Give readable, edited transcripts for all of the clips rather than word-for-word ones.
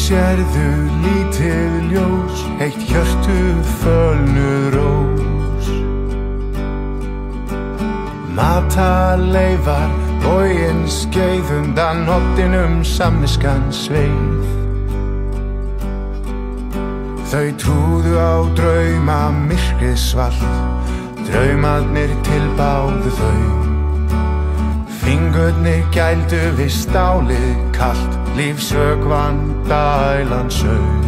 Sérðu lítið ljós, heitt hjörtu fölnu rós. Mataleifar, boginn skeið undan hodinum samviskan sveið. Þau trúðu á drauma myrkrið svalt, draumarnir tilbáðu þau. Fingurnir gældu við stálið kalt, lífsvökvann dælan saum.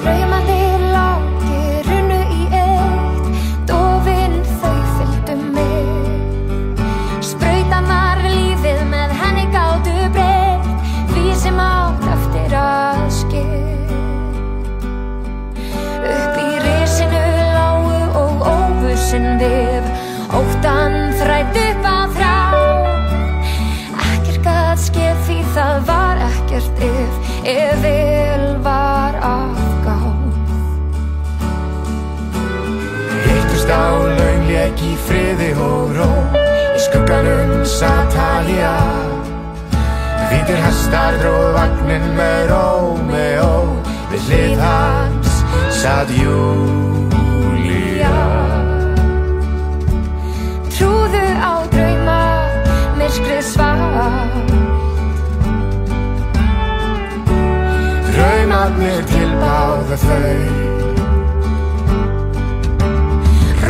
Draumarnir langir runnu í eitt, dofin þau fylgdu mig. Sprautarnar lífið með henni gátu breytt því sem átt eftir að ske. Upp í risinu lágu og óvissin við, óttan þrædd upp að þrá. Ekkert gat skeð því það var ekkert ef vel var að gáð. Hittust á laun, lék í friði og ró, í skugganum sat Talía. Hvítir hestar dróðu vagninn með Rómeó, við hlið hans sat Júlía. Trúðu á drauma, myrkrið svart. Draumarnir tilbáðu þau.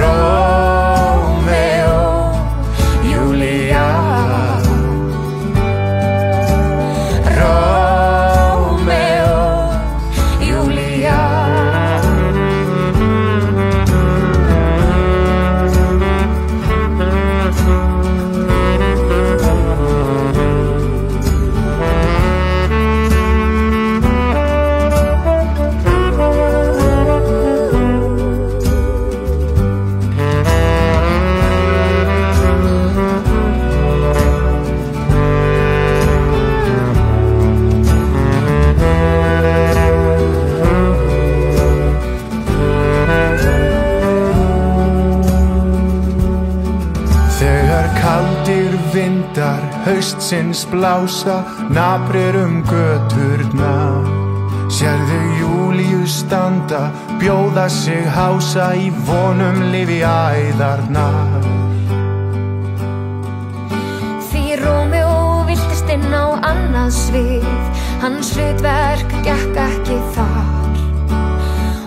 Rómeó, Júlía. Rómeó, Júlía. Kaldir vindar haustsins blása, naprir göturnar. Sérðu Júlíu standa, bjóða sig hása, í vonum lifi æðarnar. Því Rómeó villtist inn á annað svið, hans hlutverk gekk ekki þar.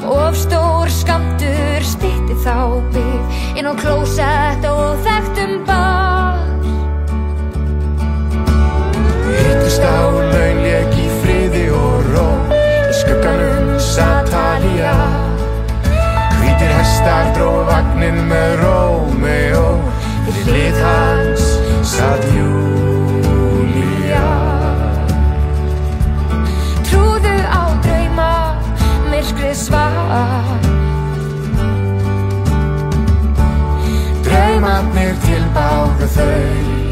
Of stór skammtur stytti þá bið, inn á klósett og þekktum bar. Hittust á laun, lék í friði og ró, í skugganum sat Talía. Hvítir hestar dróðu vagninn með Rómeó, við hlið hans sat Júlía. Trúðu á drauma, myrkrið svart. Draumarnir tilbáðu þau.